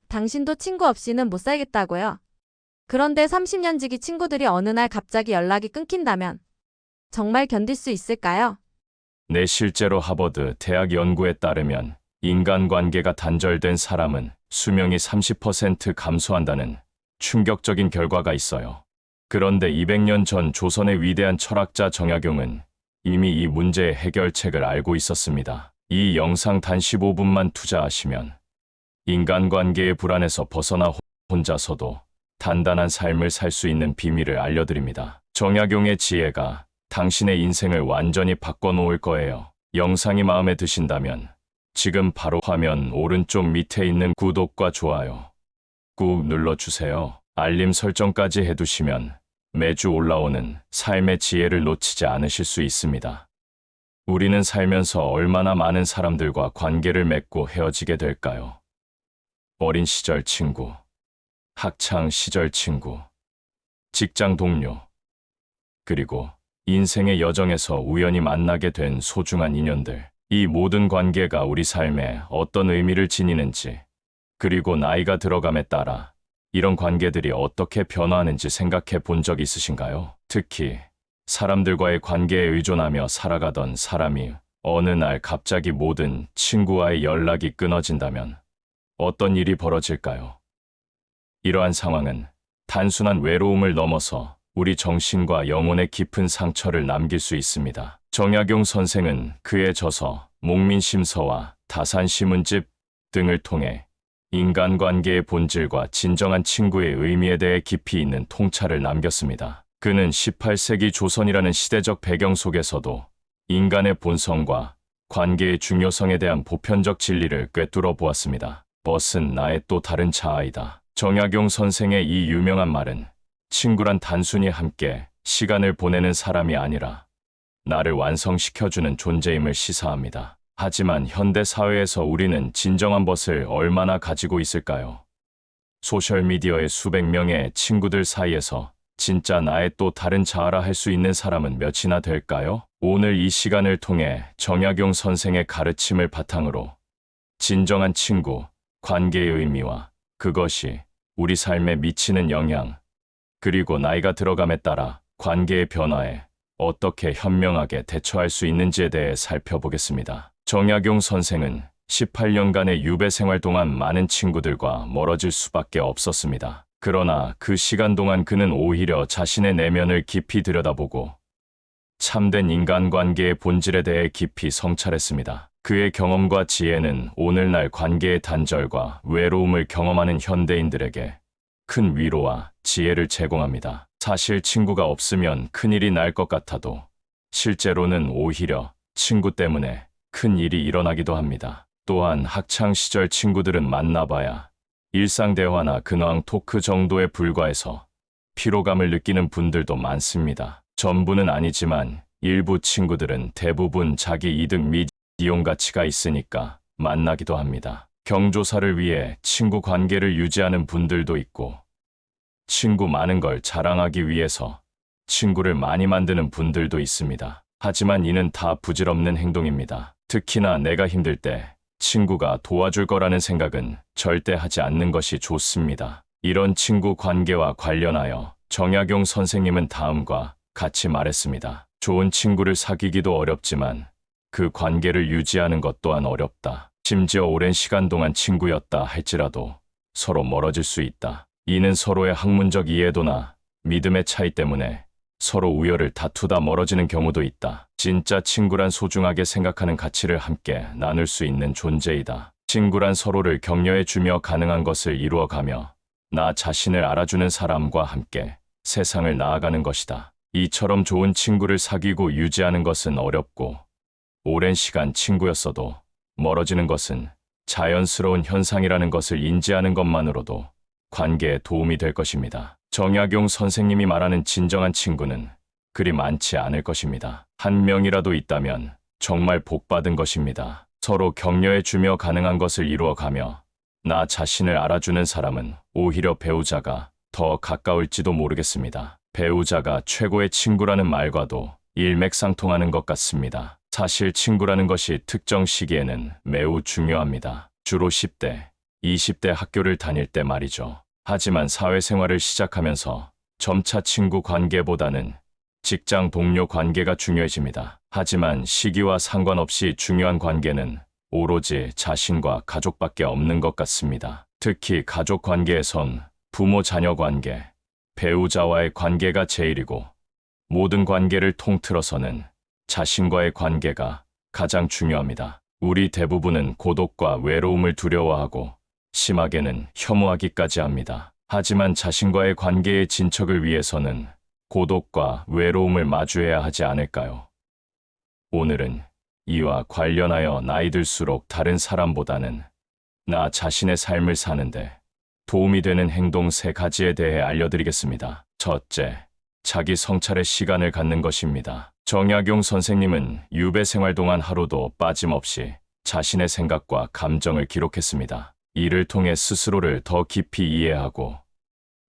당신도 친구 없이는 못 살겠다고요? 그런데 30년 지기 친구들이 어느 날 갑자기 연락이 끊긴다면 정말 견딜 수 있을까요? 네, 실제로 하버드 대학 연구에 따르면 인간관계가 단절된 사람은 수명이 30% 감소한다는 충격적인 결과가 있어요. 그런데 200년 전 조선의 위대한 철학자 정약용은 이미 이 문제의 해결책을 알고 있었습니다. 이 영상 단 15분만 투자하시면 인간관계의 불안에서 벗어나 혼자서도 단단한 삶을 살 수 있는 비밀을 알려드립니다. 정약용의 지혜가 당신의 인생을 완전히 바꿔놓을 거예요. 영상이 마음에 드신다면 지금 바로 화면 오른쪽 밑에 있는 구독과 좋아요 꾹 눌러주세요. 알림 설정까지 해두시면 매주 올라오는 삶의 지혜를 놓치지 않으실 수 있습니다. 우리는 살면서 얼마나 많은 사람들과 관계를 맺고 헤어지게 될까요? 어린 시절 친구, 학창 시절 친구, 직장 동료, 그리고 인생의 여정에서 우연히 만나게 된 소중한 인연들. 이 모든 관계가 우리 삶에 어떤 의미를 지니는지, 그리고 나이가 들어감에 따라 이런 관계들이 어떻게 변화하는지 생각해 본 적 있으신가요? 특히 사람들과의 관계에 의존하며 살아가던 사람이 어느 날 갑자기 모든 친구와의 연락이 끊어진다면 어떤 일이 벌어질까요? 이러한 상황은 단순한 외로움을 넘어서 우리 정신과 영혼에 깊은 상처를 남길 수 있습니다. 정약용 선생은 그의 저서, 목민심서와 다산시문집 등을 통해 인간관계의 본질과 진정한 친구의 의미에 대해 깊이 있는 통찰을 남겼습니다. 그는 18세기 조선이라는 시대적 배경 속에서도 인간의 본성과 관계의 중요성에 대한 보편적 진리를 꿰뚫어 보았습니다. 벗은 나의 또 다른 자아이다. 정약용 선생의 이 유명한 말은 친구란 단순히 함께 시간을 보내는 사람이 아니라 나를 완성시켜주는 존재임을 시사합니다. 하지만 현대 사회에서 우리는 진정한 벗을 얼마나 가지고 있을까요? 소셜미디어의 수백 명의 친구들 사이에서 진짜 나의 또 다른 자아라 할 수 있는 사람은 몇이나 될까요? 오늘 이 시간을 통해 정약용 선생의 가르침을 바탕으로 진정한 친구, 관계의 의미와 그것이 우리 삶에 미치는 영향, 그리고 나이가 들어감에 따라 관계의 변화에 어떻게 현명하게 대처할 수 있는지에 대해 살펴보겠습니다. 정약용 선생은 18년간의 유배 생활 동안 많은 친구들과 멀어질 수밖에 없었습니다. 그러나 그 시간 동안 그는 오히려 자신의 내면을 깊이 들여다보고 참된 인간관계의 본질에 대해 깊이 성찰했습니다. 그의 경험과 지혜는 오늘날 관계의 단절과 외로움을 경험하는 현대인들에게 큰 위로와 지혜를 제공합니다. 사실 친구가 없으면 큰일이 날 것 같아도 실제로는 오히려 친구 때문에 큰 일이 일어나기도 합니다. 또한 학창시절 친구들은 만나봐야 일상 대화나 근황 토크 정도에 불과해서 피로감을 느끼는 분들도 많습니다. 전부는 아니지만 일부 친구들은 대부분 자기 이득 및 이용 가치가 있으니까 만나기도 합니다. 경조사를 위해 친구 관계를 유지하는 분들도 있고 친구 많은 걸 자랑하기 위해서 친구를 많이 만드는 분들도 있습니다. 하지만 이는 다 부질없는 행동입니다. 특히나 내가 힘들 때 친구가 도와줄 거라는 생각은 절대 하지 않는 것이 좋습니다. 이런 친구 관계와 관련하여 정약용 선생님은 다음과 같이 말했습니다. 좋은 친구를 사귀기도 어렵지만 그 관계를 유지하는 것 또한 어렵다. 심지어 오랜 시간 동안 친구였다 할지라도 서로 멀어질 수 있다. 이는 서로의 학문적 이해도나 믿음의 차이 때문에 서로 우열을 다투다 멀어지는 경우도 있다. 진짜 친구란 소중하게 생각하는 가치를 함께 나눌 수 있는 존재이다. 친구란 서로를 격려해주며 가능한 것을 이루어가며 나 자신을 알아주는 사람과 함께 세상을 나아가는 것이다. 이처럼 좋은 친구를 사귀고 유지하는 것은 어렵고 오랜 시간 친구였어도 멀어지는 것은 자연스러운 현상이라는 것을 인지하는 것만으로도 관계에 도움이 될 것입니다. 정약용 선생님이 말하는 진정한 친구는 그리 많지 않을 것입니다. 한 명이라도 있다면 정말 복받은 것입니다. 서로 격려해주며 가능한 것을 이루어가며 나 자신을 알아주는 사람은 오히려 배우자가 더 가까울지도 모르겠습니다. 배우자가 최고의 친구라는 말과도 일맥상통하는 것 같습니다. 사실 친구라는 것이 특정 시기에는 매우 중요합니다. 주로 10대, 20대 학교를 다닐 때 말이죠. 하지만 사회생활을 시작하면서 점차 친구 관계보다는 직장 동료 관계가 중요해집니다. 하지만 시기와 상관없이 중요한 관계는 오로지 자신과 가족밖에 없는 것 같습니다. 특히 가족 관계에선 부모 자녀 관계, 배우자와의 관계가 제일이고 모든 관계를 통틀어서는 자신과의 관계가 가장 중요합니다. 우리 대부분은 고독과 외로움을 두려워하고 심하게는 혐오하기까지 합니다. 하지만 자신과의 관계의 진척을 위해서는 고독과 외로움을 마주해야 하지 않을까요? 오늘은 이와 관련하여 나이 들수록 다른 사람보다는 나 자신의 삶을 사는데 도움이 되는 행동 3가지에 대해 알려드리겠습니다. 첫째, 자기 성찰의 시간을 갖는 것입니다. 정약용 선생님은 유배 생활 동안 하루도 빠짐없이 자신의 생각과 감정을 기록했습니다. 이를 통해 스스로를 더 깊이 이해하고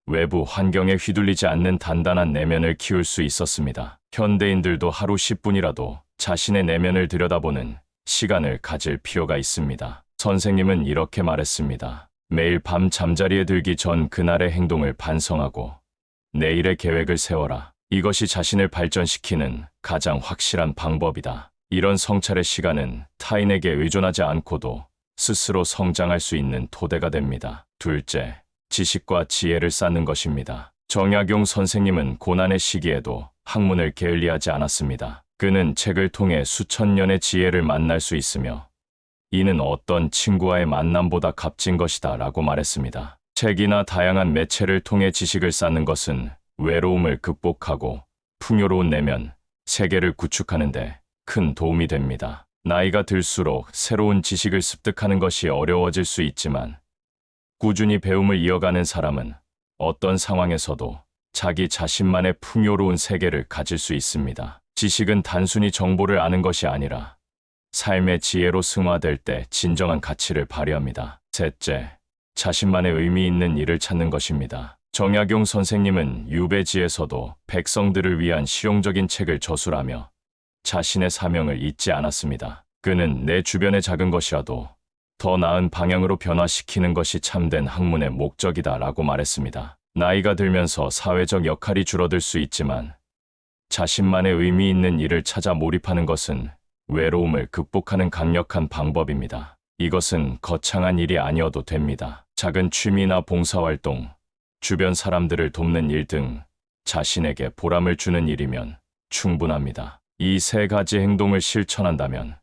외부 환경에 휘둘리지 않는 단단한 내면을 키울 수 있었습니다. 현대인들도 하루 10분이라도 자신의 내면을 들여다보는 시간을 가질 필요가 있습니다. 선생님은 이렇게 말했습니다. 매일 밤 잠자리에 들기 전 그날의 행동을 반성하고 내일의 계획을 세워라. 이것이 자신을 발전시키는 가장 확실한 방법이다. 이런 성찰의 시간은 타인에게 의존하지 않고도 스스로 성장할 수 있는 토대가 됩니다. 둘째, 지식과 지혜를 쌓는 것입니다. 정약용 선생님은 고난의 시기에도 학문을 게을리하지 않았습니다. 그는 책을 통해 수천 년의 지혜를 만날 수 있으며 이는 어떤 친구와의 만남보다 값진 것이다 라고 말했습니다. 책이나 다양한 매체를 통해 지식을 쌓는 것은 외로움을 극복하고 풍요로운 내면, 세계를 구축하는 데 큰 도움이 됩니다. 나이가 들수록 새로운 지식을 습득하는 것이 어려워질 수 있지만 꾸준히 배움을 이어가는 사람은 어떤 상황에서도 자기 자신만의 풍요로운 세계를 가질 수 있습니다. 지식은 단순히 정보를 아는 것이 아니라 삶의 지혜로 승화될 때 진정한 가치를 발휘합니다. 셋째, 자신만의 의미 있는 일을 찾는 것입니다. 정약용 선생님은 유배지에서도 백성들을 위한 실용적인 책을 저술하며 자신의 사명을 잊지 않았습니다. 그는 내 주변의 작은 것이라도 더 나은 방향으로 변화시키는 것이 참된 학문의 목적이다 라고 말했습니다. 나이가 들면서 사회적 역할이 줄어들 수 있지만 자신만의 의미 있는 일을 찾아 몰입하는 것은 외로움을 극복하는 강력한 방법입니다. 이것은 거창한 일이 아니어도 됩니다. 작은 취미나 봉사활동, 주변 사람들을 돕는 일 등 자신에게 보람을 주는 일이면 충분합니다. 이 3가지 행동을 실천한다면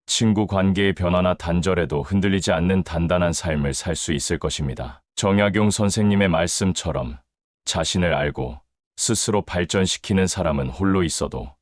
친구 관계의 변화나 단절에도 흔들리지 않는 단단한 삶을 살 수 있을 것입니다. 정약용 선생님의 말씀처럼 자신을 알고 스스로 발전시키는 사람은 홀로 있어도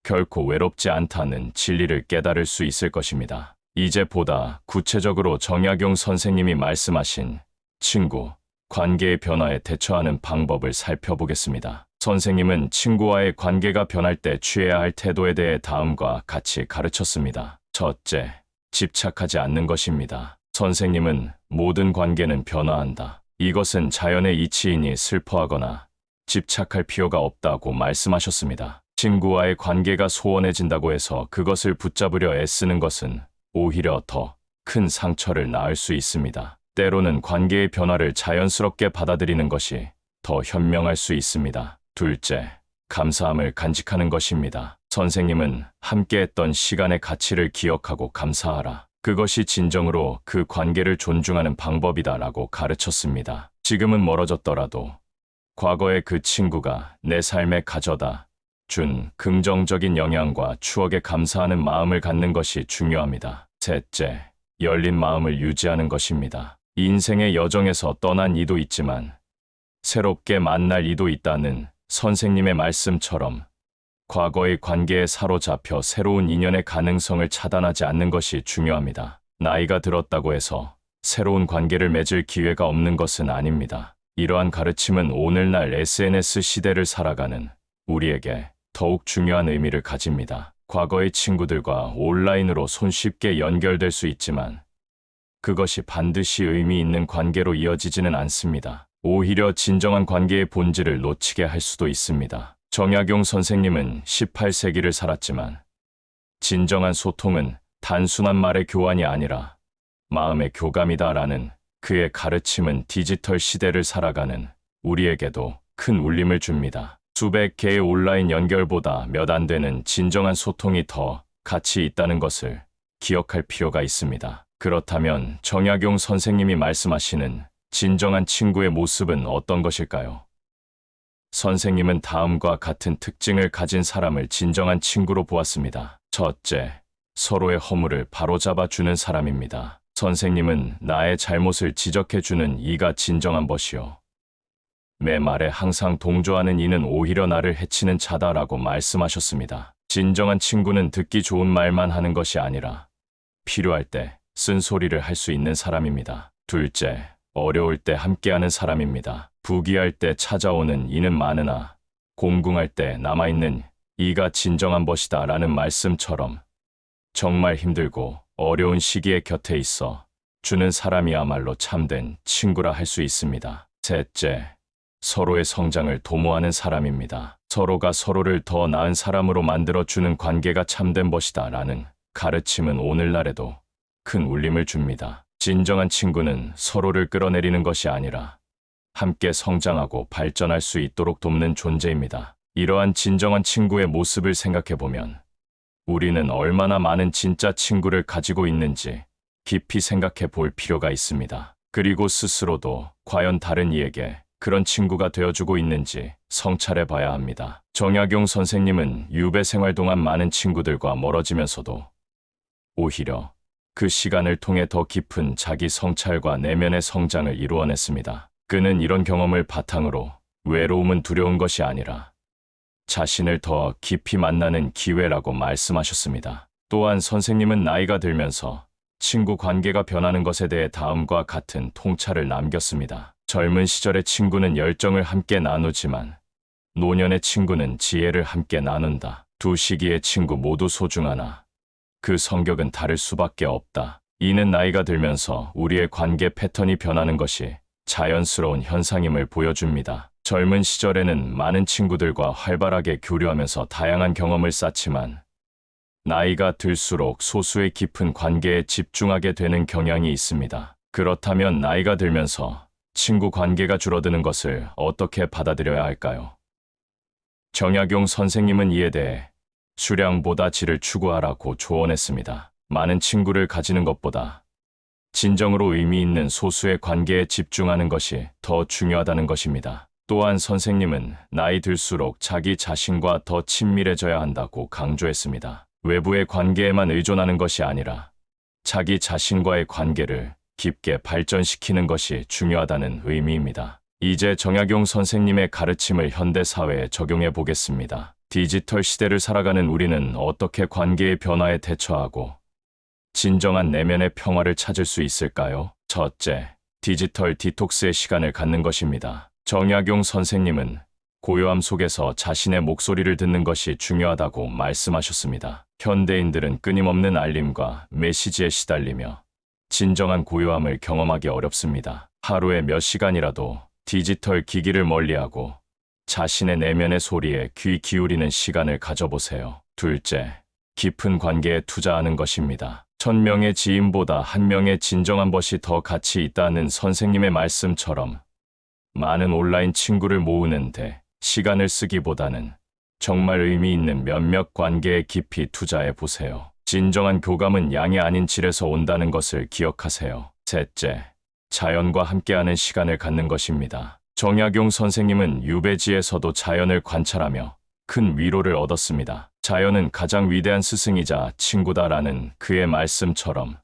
결코 외롭지 않다는 진리를 깨달을 수 있을 것입니다. 이제 보다 구체적으로 정약용 선생님이 말씀하신 친구, 관계의 변화에 대처하는 방법을 살펴보겠습니다. 선생님은 친구와의 관계가 변할 때 취해야 할 태도에 대해 다음과 같이 가르쳤습니다. 첫째, 집착하지 않는 것입니다. 선생님은 모든 관계는 변화한다. 이것은 자연의 이치이니 슬퍼하거나 집착할 필요가 없다고 말씀하셨습니다. 친구와의 관계가 소원해진다고 해서 그것을 붙잡으려 애쓰는 것은 오히려 더 큰 상처를 낳을 수 있습니다. 때로는 관계의 변화를 자연스럽게 받아들이는 것이 더 현명할 수 있습니다. 둘째, 감사함을 간직하는 것입니다. 선생님은 함께했던 시간의 가치를 기억하고 감사하라. 그것이 진정으로 그 관계를 존중하는 방법이다라고 가르쳤습니다. 지금은 멀어졌더라도 과거의 그 친구가 내 삶에 가져다 준 긍정적인 영향과 추억에 감사하는 마음을 갖는 것이 중요합니다. 셋째, 열린 마음을 유지하는 것입니다. 인생의 여정에서 떠난 이도 있지만 새롭게 만날 이도 있다는 선생님의 말씀처럼 과거의 관계에 사로잡혀 새로운 인연의 가능성을 차단하지 않는 것이 중요합니다. 나이가 들었다고 해서 새로운 관계를 맺을 기회가 없는 것은 아닙니다. 이러한 가르침은 오늘날 SNS 시대를 살아가는 우리에게 더욱 중요한 의미를 가집니다. 과거의 친구들과 온라인으로 손쉽게 연결될 수 있지만 그것이 반드시 의미 있는 관계로 이어지지는 않습니다. 오히려 진정한 관계의 본질을 놓치게 할 수도 있습니다. 정약용 선생님은 18세기를 살았지만 진정한 소통은 단순한 말의 교환이 아니라 마음의 교감이다라는 그의 가르침은 디지털 시대를 살아가는 우리에게도 큰 울림을 줍니다. 수백 개의 온라인 연결보다 몇 안 되는 진정한 소통이 더 가치 있다는 것을 기억할 필요가 있습니다. 그렇다면 정약용 선생님이 말씀하시는 진정한 친구의 모습은 어떤 것일까요? 선생님은 다음과 같은 특징을 가진 사람을 진정한 친구로 보았습니다. 첫째, 서로의 허물을 바로잡아 주는 사람입니다. 선생님은 나의 잘못을 지적해 주는 이가 진정한 것이요. 내 말에 항상 동조하는 이는 오히려 나를 해치는 자다라고 말씀하셨습니다. 진정한 친구는 듣기 좋은 말만 하는 것이 아니라 필요할 때 쓴소리를 할 수 있는 사람입니다. 둘째, 어려울 때 함께하는 사람입니다. 부귀할 때 찾아오는 이는 많으나 공궁할 때 남아있는 이가 진정한 것이다 라는 말씀처럼 정말 힘들고 어려운 시기에 곁에 있어 주는 사람이야말로 참된 친구라 할 수 있습니다. 셋째, 서로의 성장을 도모하는 사람입니다. 서로가 서로를 더 나은 사람으로 만들어주는 관계가 참된 것이다 라는 가르침은 오늘날에도 큰 울림을 줍니다. 진정한 친구는 서로를 끌어내리는 것이 아니라 함께 성장하고 발전할 수 있도록 돕는 존재입니다. 이러한 진정한 친구의 모습을 생각해보면 우리는 얼마나 많은 진짜 친구를 가지고 있는지 깊이 생각해 볼 필요가 있습니다. 그리고 스스로도 과연 다른 이에게 그런 친구가 되어주고 있는지 성찰해 봐야 합니다. 정약용 선생님은 유배 생활 동안 많은 친구들과 멀어지면서도 오히려 그 시간을 통해 더 깊은 자기 성찰과 내면의 성장을 이루어냈습니다. 그는 이런 경험을 바탕으로 외로움은 두려운 것이 아니라 자신을 더 깊이 만나는 기회라고 말씀하셨습니다. 또한 선생님은 나이가 들면서 친구 관계가 변하는 것에 대해 다음과 같은 통찰을 남겼습니다. 젊은 시절의 친구는 열정을 함께 나누지만 노년의 친구는 지혜를 함께 나눈다. 두 시기의 친구 모두 소중하나 그 성격은 다를 수밖에 없다. 이는 나이가 들면서 우리의 관계 패턴이 변하는 것이 자연스러운 현상임을 보여줍니다. 젊은 시절에는 많은 친구들과 활발하게 교류하면서 다양한 경험을 쌓지만 나이가 들수록 소수의 깊은 관계에 집중하게 되는 경향이 있습니다. 그렇다면 나이가 들면서 친구 관계가 줄어드는 것을 어떻게 받아들여야 할까요? 정약용 선생님은 이에 대해 수량보다 질을 추구하라고 조언했습니다. 많은 친구를 가지는 것보다 진정으로 의미 있는 소수의 관계에 집중하는 것이 더 중요하다는 것입니다. 또한 선생님은 나이 들수록 자기 자신과 더 친밀해져야 한다고 강조했습니다. 외부의 관계에만 의존하는 것이 아니라 자기 자신과의 관계를 깊게 발전시키는 것이 중요하다는 의미입니다. 이제 정약용 선생님의 가르침을 현대 사회에 적용해 보겠습니다. 디지털 시대를 살아가는 우리는 어떻게 관계의 변화에 대처하고 진정한 내면의 평화를 찾을 수 있을까요? 첫째, 디지털 디톡스의 시간을 갖는 것입니다. 정약용 선생님은 고요함 속에서 자신의 목소리를 듣는 것이 중요하다고 말씀하셨습니다. 현대인들은 끊임없는 알림과 메시지에 시달리며 진정한 고요함을 경험하기 어렵습니다. 하루에 몇 시간이라도 디지털 기기를 멀리하고 자신의 내면의 소리에 귀 기울이는 시간을 가져보세요. 둘째, 깊은 관계에 투자하는 것입니다. 1000명의 지인보다 1명의 진정한 것이 더 가치 있다는 선생님의 말씀처럼 많은 온라인 친구를 모으는데 시간을 쓰기보다는 정말 의미 있는 몇몇 관계에 깊이 투자해 보세요. 진정한 교감은 양이 아닌 질에서 온다는 것을 기억하세요. 셋째, 자연과 함께하는 시간을 갖는 것입니다. 정약용 선생님은 유배지에서도 자연을 관찰하며 큰 위로를 얻었습니다. 자연은 가장 위대한 스승이자 친구다라는 그의 말씀처럼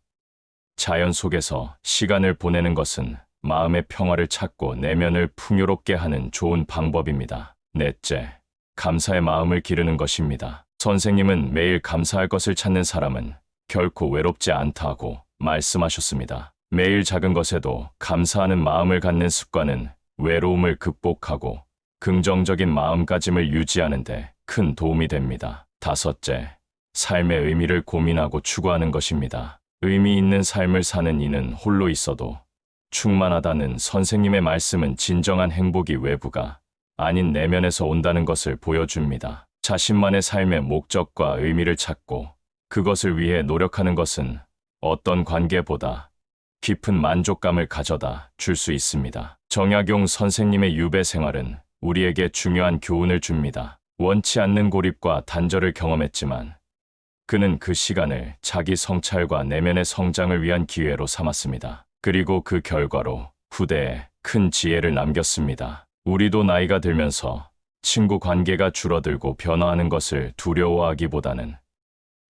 자연 속에서 시간을 보내는 것은 마음의 평화를 찾고 내면을 풍요롭게 하는 좋은 방법입니다. 넷째, 감사의 마음을 기르는 것입니다. 선생님은 매일 감사할 것을 찾는 사람은 결코 외롭지 않다고 말씀하셨습니다. 매일 작은 것에도 감사하는 마음을 갖는 습관은 외로움을 극복하고 긍정적인 마음가짐을 유지하는 데 큰 도움이 됩니다. 다섯째, 삶의 의미를 고민하고 추구하는 것입니다. 의미 있는 삶을 사는 이는 홀로 있어도 충만하다는 선생님의 말씀은 진정한 행복이 외부가 아닌 내면에서 온다는 것을 보여줍니다. 자신만의 삶의 목적과 의미를 찾고 그것을 위해 노력하는 것은 어떤 관계보다 깊은 만족감을 가져다 줄 수 있습니다. 정약용 선생님의 유배 생활은 우리에게 중요한 교훈을 줍니다. 원치 않는 고립과 단절을 경험했지만 그는 그 시간을 자기 성찰과 내면의 성장을 위한 기회로 삼았습니다. 그리고 그 결과로 후대에 큰 지혜를 남겼습니다. 우리도 나이가 들면서 친구 관계가 줄어들고 변화하는 것을 두려워하기보다는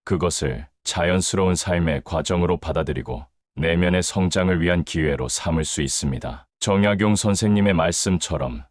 그것을 자연스러운 삶의 과정으로 받아들이고 내면의 성장을 위한 기회로 삼을 수 있습니다. 정약용 선생님의 말씀처럼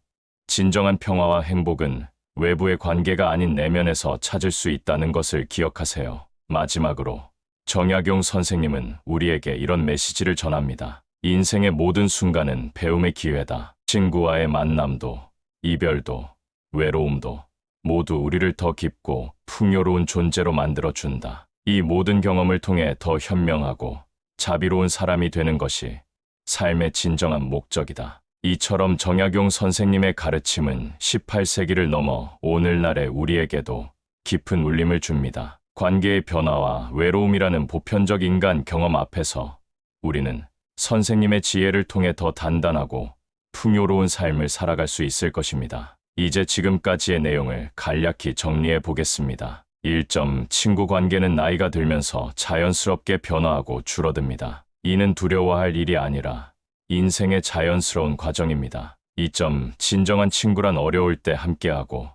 진정한 평화와 행복은 외부의 관계가 아닌 내면에서 찾을 수 있다는 것을 기억하세요. 마지막으로 정약용 선생님은 우리에게 이런 메시지를 전합니다. 인생의 모든 순간은 배움의 기회다. 친구와의 만남도, 이별도, 외로움도 모두 우리를 더 깊고 풍요로운 존재로 만들어준다. 이 모든 경험을 통해 더 현명하고 자비로운 사람이 되는 것이 삶의 진정한 목적이다. 이처럼 정약용 선생님의 가르침은 18세기를 넘어 오늘날의 우리에게도 깊은 울림을 줍니다. 관계의 변화와 외로움이라는 보편적 인간 경험 앞에서 우리는 선생님의 지혜를 통해 더 단단하고 풍요로운 삶을 살아갈 수 있을 것입니다. 이제 지금까지의 내용을 간략히 정리해 보겠습니다. 1점. 친구 관계는 나이가 들면서 자연스럽게 변화하고 줄어듭니다. 이는 두려워할 일이 아니라 인생의 자연스러운 과정입니다. 2점. 진정한 친구란 어려울 때 함께하고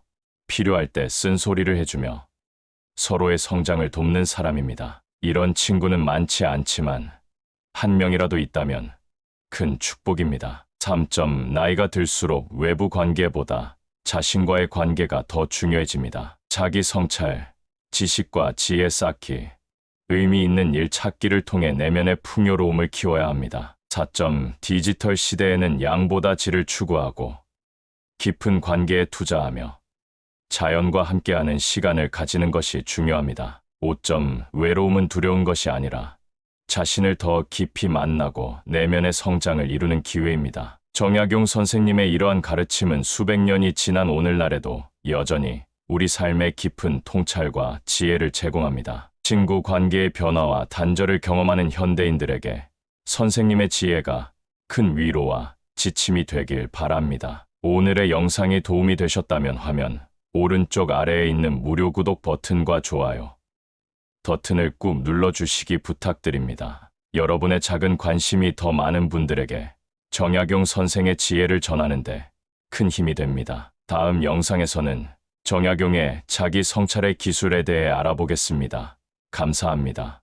필요할 때 쓴소리를 해주며 서로의 성장을 돕는 사람입니다. 이런 친구는 많지 않지만 한 명이라도 있다면 큰 축복입니다. 3점. 나이가 들수록 외부 관계보다 자신과의 관계가 더 중요해집니다. 자기 성찰, 지식과 지혜 쌓기, 의미 있는 일 찾기를 통해 내면의 풍요로움을 키워야 합니다. 4점. 디지털 시대에는 양보다 질을 추구하고 깊은 관계에 투자하며 자연과 함께하는 시간을 가지는 것이 중요합니다. 5점. 외로움은 두려운 것이 아니라 자신을 더 깊이 만나고 내면의 성장을 이루는 기회입니다. 정약용 선생님의 이러한 가르침은 수백 년이 지난 오늘날에도 여전히 우리 삶의 깊은 통찰과 지혜를 제공합니다. 친구 관계의 변화와 단절을 경험하는 현대인들에게 선생님의 지혜가 큰 위로와 지침이 되길 바랍니다. 오늘의 영상이 도움이 되셨다면 화면 오른쪽 아래에 있는 무료 구독 버튼과 좋아요 버튼을 꾹 눌러주시기 부탁드립니다. 여러분의 작은 관심이 더 많은 분들에게 정약용 선생의 지혜를 전하는데 큰 힘이 됩니다. 다음 영상에서는 정약용의 자기 성찰의 기술에 대해 알아보겠습니다. 감사합니다.